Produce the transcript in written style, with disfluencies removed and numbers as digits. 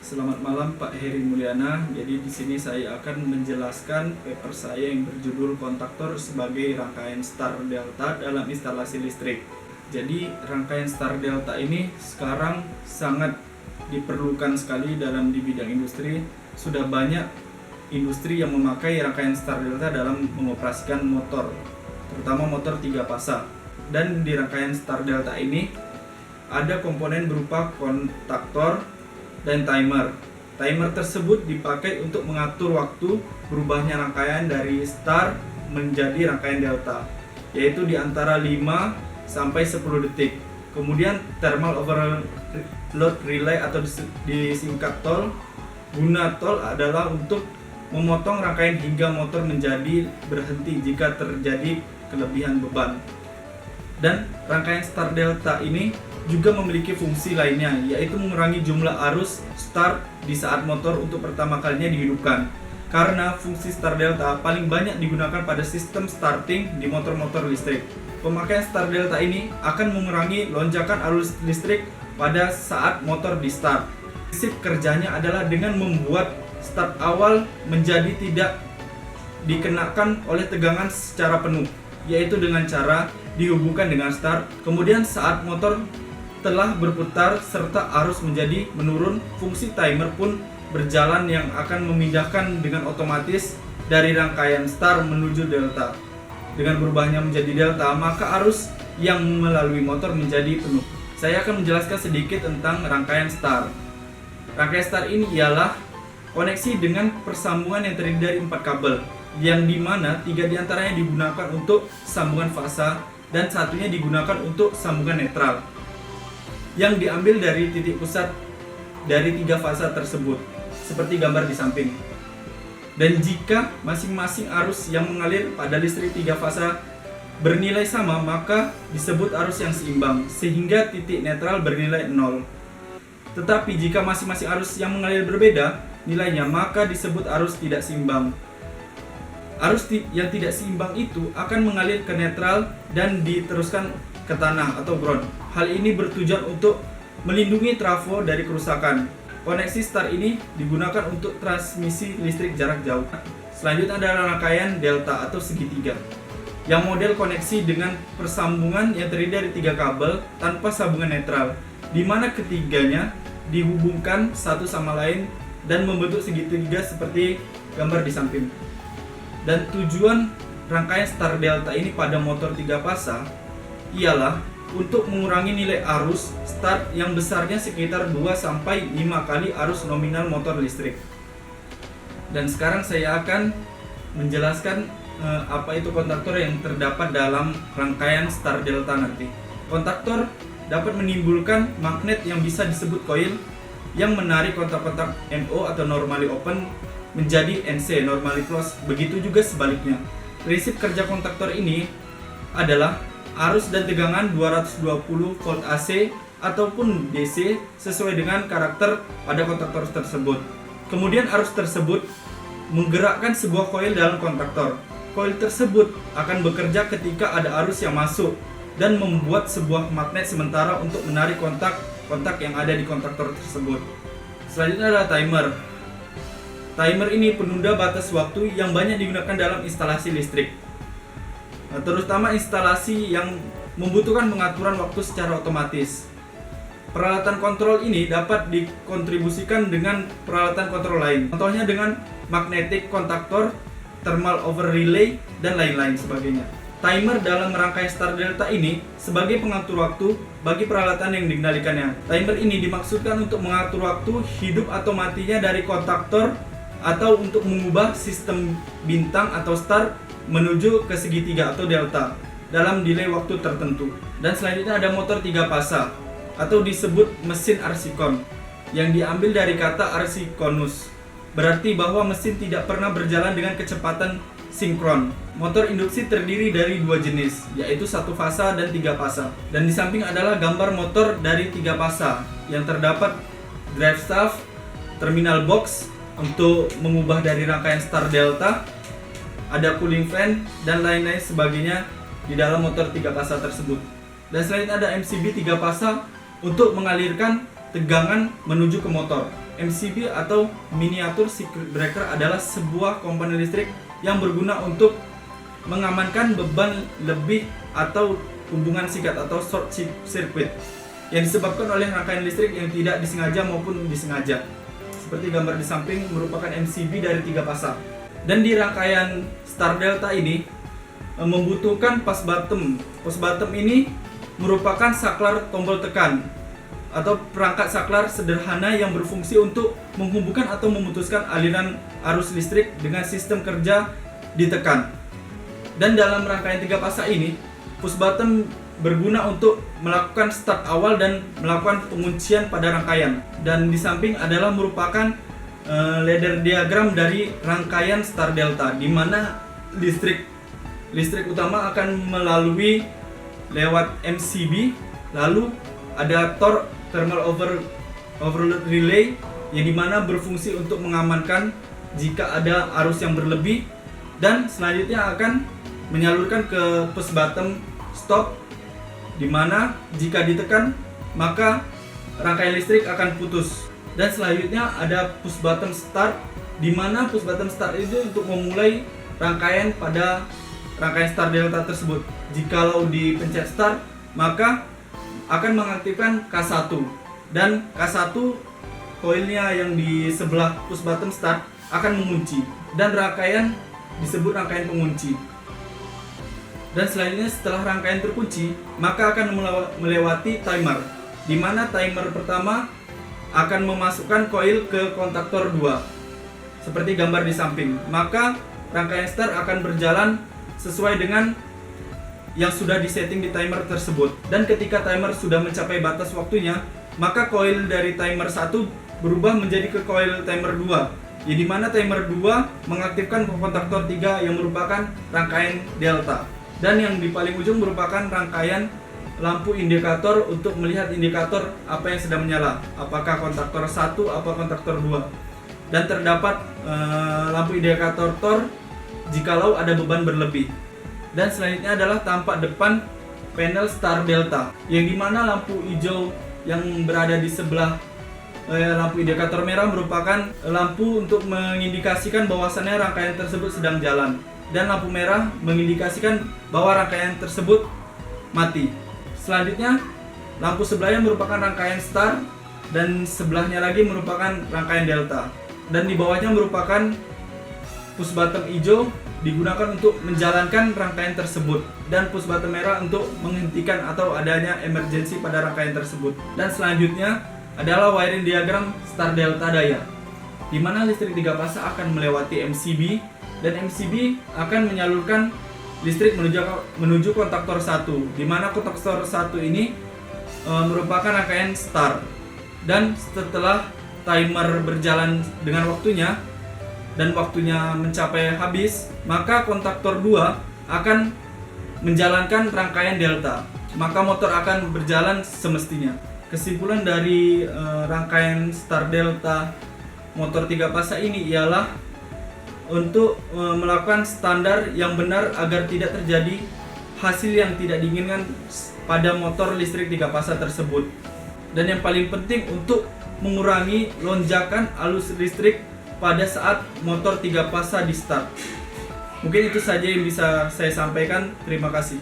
Selamat malam Pak Heri Mulyana. Jadi di sini saya akan menjelaskan paper saya yang berjudul kontaktor sebagai rangkaian star delta dalam instalasi listrik. Jadi rangkaian star delta ini sekarang sangat diperlukan sekali di bidang industri. Sudah banyak industri yang memakai rangkaian star delta dalam mengoperasikan motor, terutama motor 3 pasa. Dan di rangkaian star delta ini ada komponen berupa kontaktor dan timer. Timer tersebut dipakai untuk mengatur waktu berubahnya rangkaian dari star menjadi rangkaian delta, yaitu di antara 5 sampai 10 detik. Kemudian thermal overload relay atau disingkat TOL. Guna TOL adalah untuk memotong rangkaian hingga motor menjadi berhenti jika terjadi kelebihan beban. Dan rangkaian star delta ini juga memiliki fungsi lainnya, yaitu mengurangi jumlah arus start di saat motor untuk pertama kalinya dihidupkan. Karena fungsi star delta paling banyak digunakan pada sistem starting di motor-motor listrik. Pemakaian star delta ini akan mengurangi lonjakan arus listrik pada saat motor di start. Prinsip kerjanya adalah dengan membuat start awal menjadi tidak dikenakan oleh tegangan secara penuh, yaitu dengan cara dihubungkan dengan start. Kemudian saat motor telah berputar serta arus menjadi menurun, fungsi timer pun berjalan yang akan memindahkan dengan otomatis dari rangkaian star menuju delta. Dengan berubahnya menjadi delta, maka arus yang melalui motor menjadi penuh. Saya akan menjelaskan sedikit tentang rangkaian star. Rangkaian star ini ialah koneksi dengan persambungan yang terdiri dari 4 kabel, yang dimana 3 diantaranya digunakan untuk sambungan fasa dan satunya digunakan untuk sambungan netral, yang diambil dari titik pusat dari 3 fasa tersebut, seperti gambar di samping. Dan jika masing-masing arus yang mengalir pada listrik 3 fasa bernilai sama, maka disebut arus yang seimbang, sehingga titik netral bernilai 0. Tetapi jika masing-masing arus yang mengalir berbeda nilainya, maka disebut arus tidak seimbang. Arus yang tidak seimbang itu akan mengalir ke netral dan diteruskan ke tanah atau ground. Hal ini bertujuan untuk melindungi trafo dari kerusakan. Koneksi star ini digunakan untuk transmisi listrik jarak jauh. Selanjutnya adalah rangkaian delta atau segitiga, yang model koneksi dengan persambungan yang terdiri dari 3 kabel tanpa sambungan netral, di mana ketiganya dihubungkan satu sama lain dan membentuk segitiga seperti gambar di samping. Dan tujuan rangkaian star delta ini pada motor 3 pasa ialah untuk mengurangi nilai arus start yang besarnya sekitar 2-5 kali arus nominal motor listrik. Dan sekarang saya akan menjelaskan apa itu kontaktor yang terdapat dalam rangkaian star delta nanti. Kontaktor dapat menimbulkan magnet yang bisa disebut coil, yang menarik kontak-kontak NO atau normally open menjadi NC, normally close. Begitu juga sebaliknya. Prinsip kerja kontaktor ini adalah arus dan tegangan 220 volt AC ataupun DC sesuai dengan karakter pada kontaktor tersebut. Kemudian arus tersebut menggerakkan sebuah koil dalam kontaktor. Koil tersebut akan bekerja ketika ada arus yang masuk dan membuat sebuah magnet sementara untuk menarik kontak yang ada di kontaktor tersebut. Selanjutnya adalah timer. Timer ini penunda batas waktu yang banyak digunakan dalam instalasi listrik, terutama instalasi yang membutuhkan pengaturan waktu secara otomatis. Peralatan kontrol ini dapat dikontribusikan dengan peralatan kontrol lain, contohnya dengan magnetic kontaktor, thermal over relay, dan lain-lain sebagainya. Timer dalam rangkaian star delta ini sebagai pengatur waktu bagi peralatan yang dikendalikannya. Timer ini dimaksudkan untuk mengatur waktu hidup atau matinya dari kontaktor atau untuk mengubah sistem bintang atau star menuju ke segitiga atau delta dalam delay waktu tertentu. Dan selanjutnya ada motor 3 pasa atau disebut mesin arsikon, yang diambil dari kata arsikonus, berarti bahwa mesin tidak pernah berjalan dengan kecepatan sinkron. Motor induksi terdiri dari 2 jenis, yaitu 1 pasa dan 3 pasa. Dan di samping adalah gambar motor dari 3 pasa yang terdapat drive shaft, terminal box untuk mengubah dari rangkaian star delta, ada cooling fan, dan lain-lain sebagainya di dalam motor 3 pasa tersebut. Dan selanjutnya ada MCB 3 pasa untuk mengalirkan tegangan menuju ke motor. MCB atau miniatur circuit breaker adalah sebuah komponen listrik yang berguna untuk mengamankan beban lebih atau hubungan singkat atau short circuit yang disebabkan oleh rangkaian listrik yang tidak disengaja maupun disengaja. Seperti gambar di samping merupakan MCB dari 3 pasang. Dan di rangkaian star delta ini membutuhkan push bottom. Push bottom ini merupakan saklar tombol tekan atau perangkat saklar sederhana yang berfungsi untuk menghubungkan atau memutuskan aliran arus listrik dengan sistem kerja ditekan. Dan dalam rangkaian 3 pasang ini, push bottom berguna untuk melakukan start awal dan melakukan penguncian pada rangkaian. Dan di samping adalah merupakan ladder diagram dari rangkaian star delta, di mana listrik utama akan melalui lewat MCB, lalu ada thermal overload relay yang dimana berfungsi untuk mengamankan jika ada arus yang berlebih, dan selanjutnya akan menyalurkan ke push bottom stop, dimana jika ditekan maka rangkaian listrik akan putus. Dan selanjutnya ada push bottom start, dimana push bottom start itu untuk memulai rangkaian pada rangkaian star delta tersebut. Jikalau dipencet start maka akan mengaktifkan K1, dan K1 koilnya yang di sebelah push bottom start akan mengunci, dan rangkaian disebut rangkaian pengunci. Dan selanjutnya setelah rangkaian terkunci, maka akan melewati timer, di mana timer pertama akan memasukkan koil ke kontaktor 2 seperti gambar di samping. Maka rangkaian start akan berjalan sesuai dengan yang sudah disetting di timer tersebut. Dan ketika timer sudah mencapai batas waktunya, maka koil dari timer 1 berubah menjadi ke koil timer 2, di mana timer 2 mengaktifkan kontaktor 3 yang merupakan rangkaian delta. Dan yang di paling ujung merupakan rangkaian lampu indikator untuk melihat indikator apa yang sedang menyala, apakah kontaktor 1 atau kontaktor 2. Dan terdapat lampu indikator Tor jikalau ada beban berlebih. Dan selanjutnya adalah tampak depan panel star delta, yang dimana lampu hijau yang berada di sebelah lampu indikator merah merupakan lampu untuk mengindikasikan bahwasannya rangkaian tersebut sedang jalan, dan lampu merah mengindikasikan bahwa rangkaian tersebut mati. Selanjutnya lampu sebelahnya merupakan rangkaian star, dan sebelahnya lagi merupakan rangkaian delta, dan di bawahnya merupakan push bottom hijau digunakan untuk menjalankan rangkaian tersebut, dan push bottom merah untuk menghentikan atau adanya emergency pada rangkaian tersebut. Dan selanjutnya adalah wiring diagram star delta daya, di mana listrik 3 fasa akan melewati MCB, dan MCB akan menyalurkan listrik menuju kontaktor 1, di mana kontaktor 1 ini merupakan rangkaian star. Dan setelah timer berjalan dengan waktunya dan waktunya mencapai habis, maka kontaktor 2 akan menjalankan rangkaian delta, maka motor akan berjalan semestinya. Kesimpulan dari rangkaian star delta motor 3 fasa ini ialah untuk melakukan standar yang benar agar tidak terjadi hasil yang tidak diinginkan pada motor listrik 3 fasa tersebut. Dan yang paling penting untuk mengurangi lonjakan arus listrik pada saat motor 3 fasa di start. Mungkin itu saja yang bisa saya sampaikan. Terima kasih.